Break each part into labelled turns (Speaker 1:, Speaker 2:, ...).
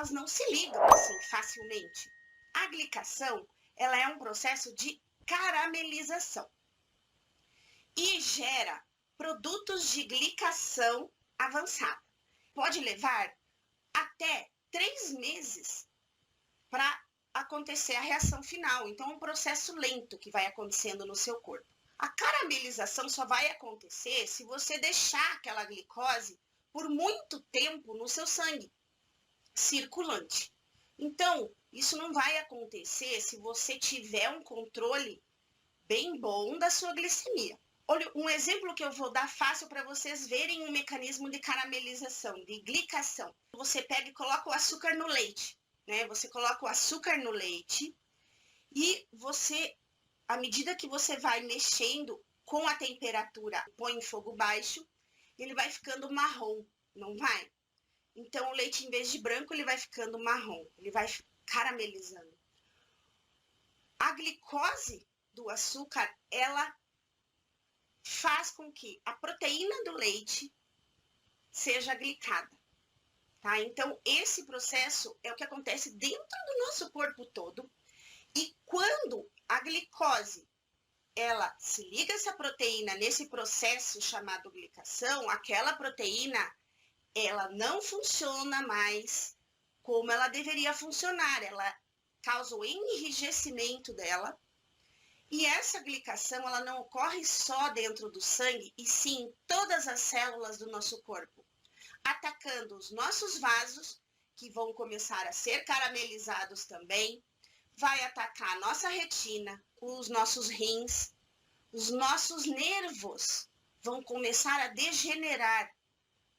Speaker 1: elas não se ligam assim facilmente. A glicação, ela é um processo de caramelização e gera produtos de glicação avançada. Pode levar até 3 meses para acontecer a reação final. Então, é um processo lento que vai acontecendo no seu corpo. A caramelização só vai acontecer se você deixar aquela glicose por muito tempo no seu sangue circulante. Então, isso não vai acontecer se você tiver um controle bem bom da sua glicemia. Olha, um exemplo que eu vou dar fácil para vocês verem um mecanismo de caramelização, de glicação. Você pega e coloca o açúcar no leite, né? Você coloca o açúcar no leite e você, à medida que você vai mexendo com a temperatura, põe em fogo baixo, ele vai ficando marrom, não vai? Então, o leite, em vez de branco, ele vai ficando marrom, ele vai caramelizando. A glicose do açúcar, ela faz com que a proteína do leite seja glicada, tá? Então, esse processo é o que acontece dentro do nosso corpo todo. E quando a glicose, ela se liga a essa proteína nesse processo chamado glicação, aquela proteína, ela não funciona mais como ela deveria funcionar. Ela causa o enrijecimento dela. E essa glicação, ela não ocorre só dentro do sangue, e sim em todas as células do nosso corpo, atacando os nossos vasos, que vão começar a ser caramelizados também, vai atacar a nossa retina, os nossos rins, os nossos nervos vão começar a degenerar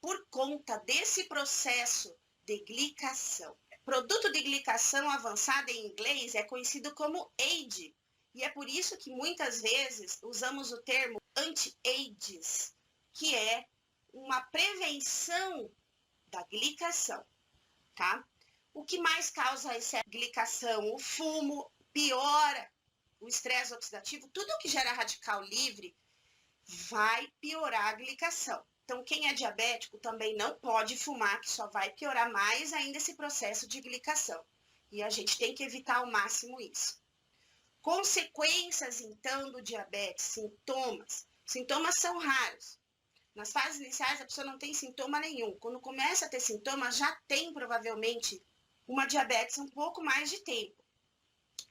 Speaker 1: por conta desse processo de glicação. Produto de glicação avançada em inglês é conhecido como AID, e é por isso que muitas vezes usamos o termo anti-AIDS, que é uma prevenção da glicação, tá? O que mais causa essa glicação? O fumo piora o estresse oxidativo, tudo que gera radical livre vai piorar a glicação. Então, quem é diabético também não pode fumar, que só vai piorar mais ainda esse processo de glicação. E a gente tem que evitar ao máximo isso. Consequências, então, do diabetes, sintomas. Sintomas são raros. Nas fases iniciais, a pessoa não tem sintoma nenhum. Quando começa a ter sintomas, já tem provavelmente uma diabetes um pouco mais de tempo.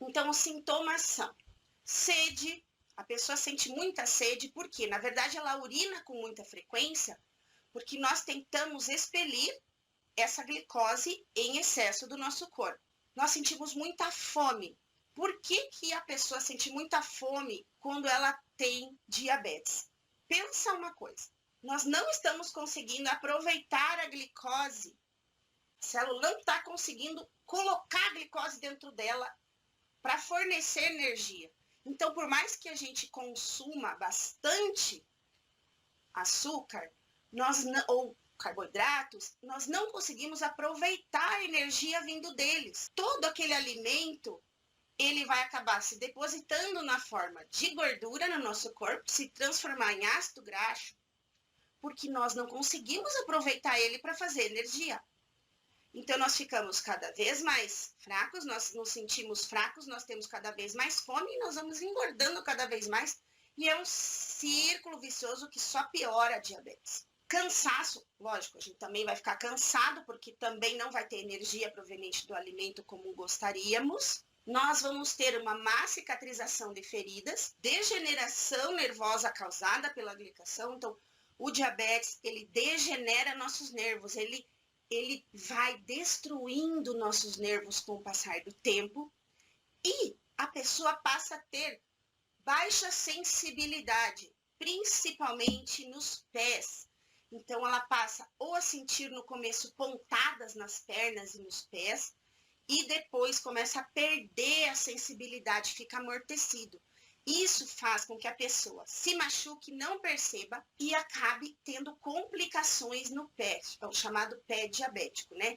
Speaker 1: Então, os sintomas são sede. A pessoa sente muita sede, porque, na verdade, ela urina com muita frequência, porque nós tentamos expelir essa glicose em excesso do nosso corpo. Nós sentimos muita fome. Por que a pessoa sente muita fome quando ela tem diabetes? Pensa uma coisa, nós não estamos conseguindo aproveitar a glicose, a célula não está conseguindo colocar a glicose dentro dela para fornecer energia. Então, por mais que a gente consuma bastante açúcar, ou carboidratos, nós não conseguimos aproveitar a energia vindo deles. Todo aquele alimento, ele vai acabar se depositando na forma de gordura no nosso corpo, se transformar em ácido graxo, porque nós não conseguimos aproveitar ele para fazer energia. Então, nós ficamos cada vez mais fracos, nós nos sentimos fracos, nós temos cada vez mais fome e nós vamos engordando cada vez mais. E é um círculo vicioso que só piora a diabetes. Cansaço, lógico, a gente também vai ficar cansado, porque também não vai ter energia proveniente do alimento como gostaríamos. Nós vamos ter uma má cicatrização de feridas, degeneração nervosa causada pela glicação. Então, o diabetes, ele degenera nossos nervos, ele vai destruindo nossos nervos com o passar do tempo, e a pessoa passa a ter baixa sensibilidade, principalmente nos pés. Então, ela passa ou a sentir no começo pontadas nas pernas e nos pés, e depois começa a perder a sensibilidade, fica amortecido. Isso faz com que a pessoa se machuque, não perceba e acabe tendo complicações no pé, é o chamado pé diabético, né?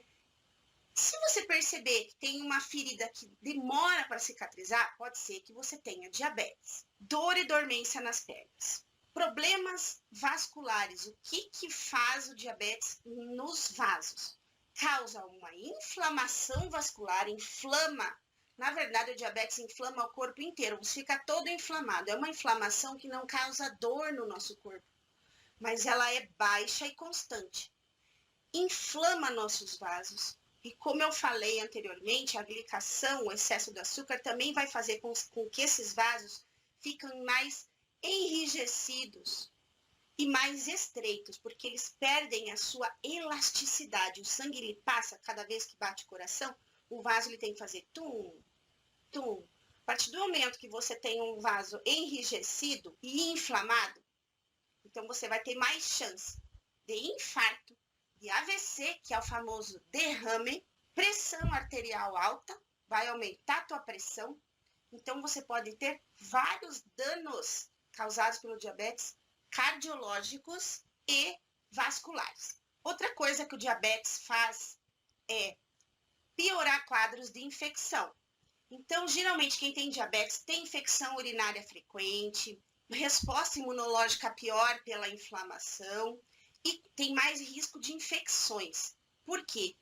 Speaker 1: Se você perceber que tem uma ferida que demora para cicatrizar, pode ser que você tenha diabetes. Dor e dormência nas pernas. Problemas vasculares. O que faz o diabetes nos vasos? causa uma inflamação vascular, inflama. Na verdade, o diabetes inflama o corpo inteiro, você fica todo inflamado. É uma inflamação que não causa dor no nosso corpo, mas ela é baixa e constante. Inflama nossos vasos. E como eu falei anteriormente, a glicação, o excesso de açúcar, também vai fazer com que esses vasos fiquem mais enrijecidos e mais estreitos, porque eles perdem a sua elasticidade. O sangue ele passa, cada vez que bate o coração, o vaso ele tem que fazer tum, tum. A partir do momento que você tem um vaso enrijecido e inflamado, então você vai ter mais chance de infarto, de AVC, que é o famoso derrame, pressão arterial alta, vai aumentar a tua pressão. Então você pode ter vários danos causados pelo diabetes, cardiológicos e vasculares. Outra coisa que o diabetes faz é piorar quadros de infecção. Então, geralmente, quem tem diabetes tem infecção urinária frequente, resposta imunológica pior pela inflamação e tem mais risco de infecções. Por quê?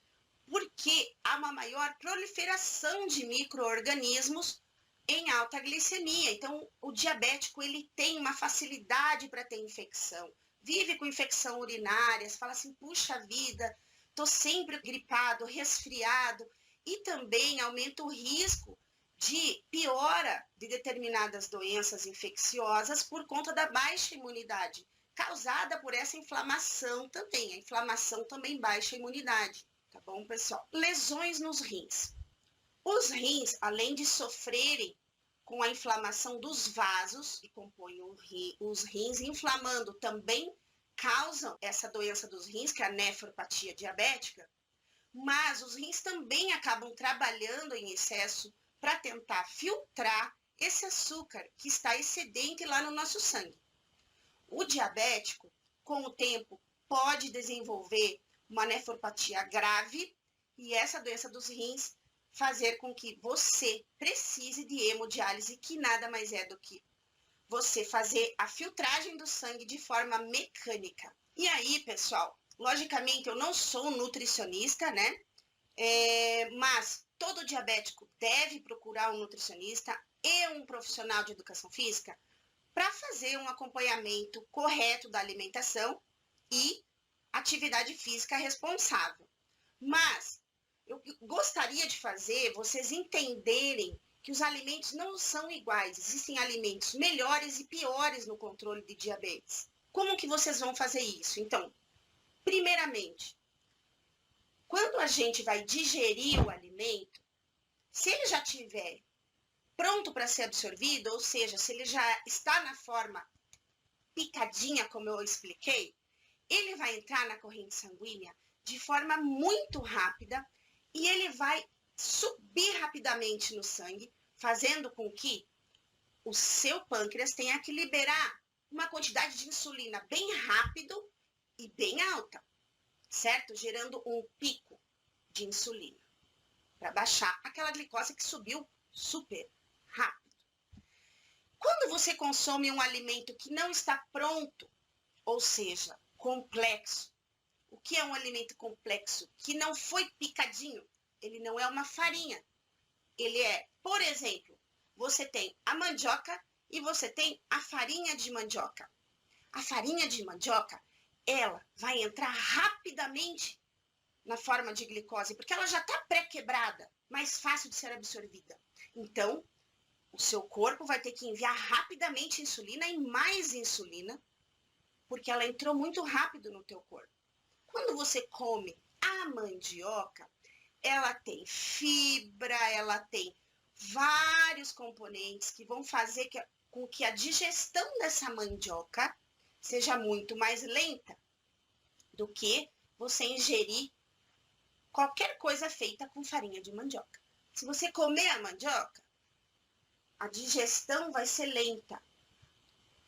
Speaker 1: Porque há uma maior proliferação de micro-organismos em alta glicemia. Então, o diabético ele tem uma facilidade para ter infecção. Vive com infecção urinária, você fala assim, puxa vida, estou sempre gripado, resfriado. E também aumenta o risco de piora de determinadas doenças infecciosas por conta da baixa imunidade, causada por essa inflamação também. A inflamação também baixa a imunidade, tá bom, pessoal? Lesões nos rins. Os rins, além de sofrerem com a inflamação dos vasos que compõem os rins, inflamando também causam essa doença dos rins, que é a nefropatia diabética, mas os rins também acabam trabalhando em excesso para tentar filtrar esse açúcar que está excedente lá no nosso sangue. O diabético, com o tempo, pode desenvolver uma nefropatia grave e essa doença dos rins fazer com que você precise de hemodiálise, que nada mais é do que você fazer a filtragem do sangue de forma mecânica. E aí, pessoal, logicamente eu não sou nutricionista, né? Mas todo diabético deve procurar um nutricionista e um profissional de educação física para fazer um acompanhamento correto da alimentação e atividade física responsável. Mas eu gostaria de fazer vocês entenderem que os alimentos não são iguais. Existem alimentos melhores e piores no controle de diabetes. Como que vocês vão fazer isso? Então, primeiramente, quando a gente vai digerir o alimento, se ele já estiver pronto para ser absorvido, ou seja, se ele já está na forma picadinha, como eu expliquei, ele vai entrar na corrente sanguínea de forma muito rápida e ele vai subir rapidamente no sangue, fazendo com que o seu pâncreas tenha que liberar uma quantidade de insulina bem rápido e bem alta, certo? Gerando um pico de insulina para baixar aquela glicose que subiu super rápido. Quando você consome um alimento que não está pronto, ou seja, complexo, o que é um alimento complexo? Que não foi picadinho. Ele não é uma farinha. Ele é, por exemplo, você tem a mandioca e você tem a farinha de mandioca. A farinha de mandioca, ela vai entrar rapidamente na forma de glicose, porque ela já está pré-quebrada, mais fácil de ser absorvida. Então, o seu corpo vai ter que enviar rapidamente insulina e mais insulina, porque ela entrou muito rápido no teu corpo. Quando você come a mandioca, ela tem fibra, ela tem vários componentes que vão fazer com que a digestão dessa mandioca seja muito mais lenta do que você ingerir qualquer coisa feita com farinha de mandioca. Se você comer a mandioca, a digestão vai ser lenta.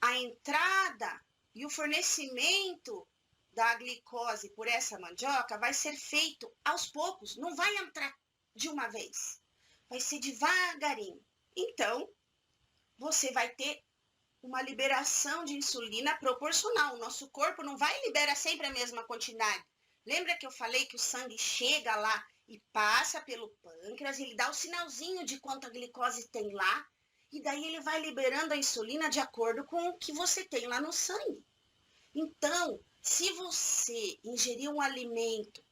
Speaker 1: A entrada e o fornecimento da glicose por essa mandioca vai ser feito aos poucos, não vai entrar de uma vez, vai ser devagarinho. Então, você vai ter uma liberação de insulina proporcional. O nosso corpo não vai liberar sempre a mesma quantidade, Lembra que eu falei que o sangue chega lá e passa pelo pâncreas, ele dá o sinalzinho de quanta glicose tem lá, e daí ele vai liberando a insulina de acordo com o que você tem lá no sangue. Então, se você ingerir um alimento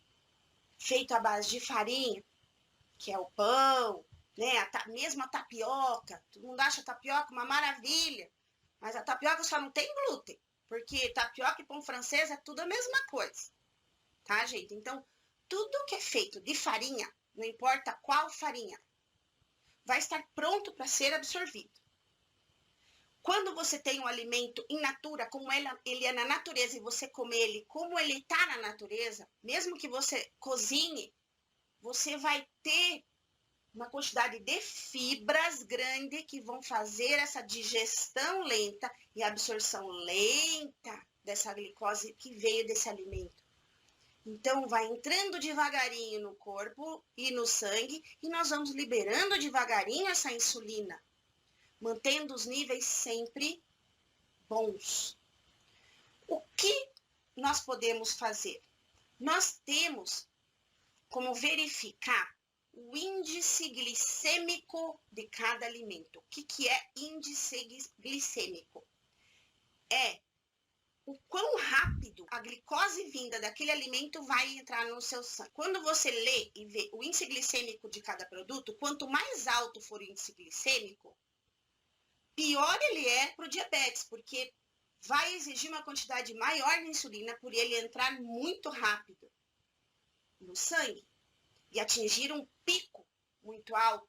Speaker 1: feito à base de farinha, que é o pão, né, mesmo a tapioca, todo mundo acha a tapioca uma maravilha, mas a tapioca só não tem glúten, porque tapioca e pão francês é tudo a mesma coisa, tá, gente? Então, tudo que é feito de farinha, não importa qual farinha, vai estar pronto para ser absorvido. Quando você tem um alimento in natura, como ele é na natureza, e você come ele como ele está na natureza, mesmo que você cozinhe, você vai ter uma quantidade de fibras grande que vão fazer essa digestão lenta e absorção lenta dessa glicose que veio desse alimento. Então, vai entrando devagarinho no corpo e no sangue e nós vamos liberando devagarinho essa insulina, mantendo os níveis sempre bons. O que nós podemos fazer? Nós temos como verificar o índice glicêmico de cada alimento. O que é índice glicêmico? É o quão rápido a glicose vinda daquele alimento vai entrar no seu sangue. Quando você lê e vê o índice glicêmico de cada produto, quanto mais alto for o índice glicêmico, pior ele é para o diabetes, porque vai exigir uma quantidade maior de insulina por ele entrar muito rápido no sangue e atingir um pico muito alto,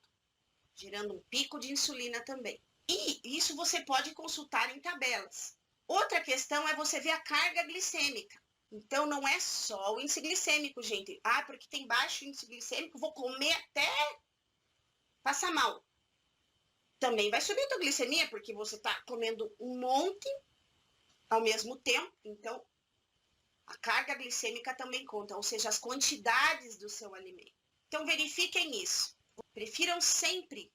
Speaker 1: gerando um pico de insulina também. E isso você pode consultar em tabelas. Outra questão é você ver a carga glicêmica. Então, não é só o índice glicêmico, gente. Ah, porque tem baixo índice glicêmico, vou comer até passar mal. Também vai subir a tua glicemia, porque você está comendo um monte ao mesmo tempo. Então, a carga glicêmica também conta, ou seja, as quantidades do seu alimento. Então, verifiquem isso. Prefiram sempre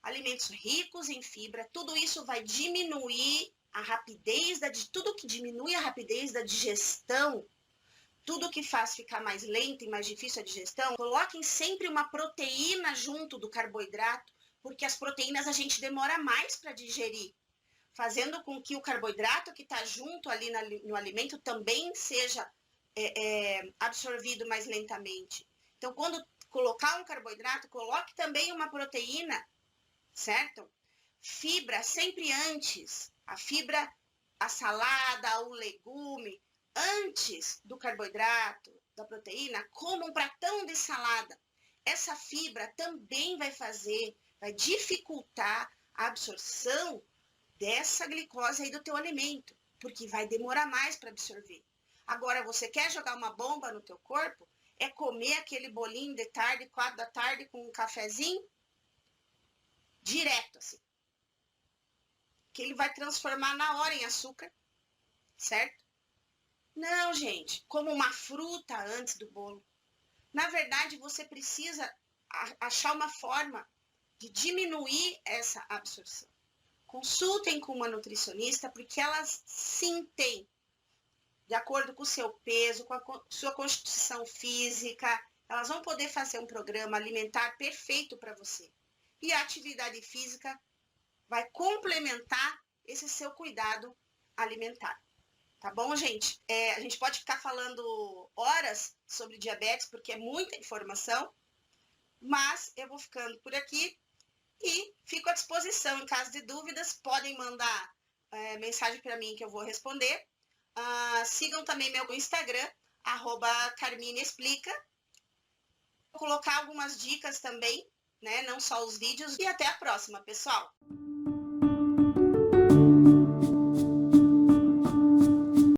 Speaker 1: alimentos ricos em fibra. Tudo isso vai diminuir a rapidez tudo que diminui a rapidez da digestão, tudo que faz ficar mais lenta e mais difícil a digestão. Coloquem sempre uma proteína junto do carboidrato, porque as proteínas a gente demora mais para digerir, fazendo com que o carboidrato que está junto ali no alimento também seja absorvido mais lentamente. Então, quando colocar um carboidrato, coloque também uma proteína, certo? Fibra sempre antes. A fibra, a salada, o legume, antes do carboidrato, da proteína, coma um pratão de salada. Essa fibra também vai dificultar a absorção dessa glicose aí do teu alimento, porque vai demorar mais para absorver. Agora, você quer jogar uma bomba no teu corpo? É comer aquele bolinho de tarde, 4 da tarde, com um cafezinho, direto, assim. Que ele vai transformar na hora em açúcar, certo? Não, gente, como uma fruta antes do bolo. Na verdade, você precisa achar uma forma de diminuir essa absorção. Consultem com uma nutricionista, porque elas sim têm, de acordo com o seu peso, com a sua constituição física, elas vão poder fazer um programa alimentar perfeito para você. E a atividade física vai complementar esse seu cuidado alimentar. Tá bom, gente? A gente pode ficar falando horas sobre diabetes, porque é muita informação, mas eu vou ficando por aqui e fico à disposição. Em caso de dúvidas, podem mandar mensagem para mim que eu vou responder. Sigam também meu Instagram, @carmineexplica. Vou colocar algumas dicas também, né? Não só os vídeos. E até a próxima, pessoal!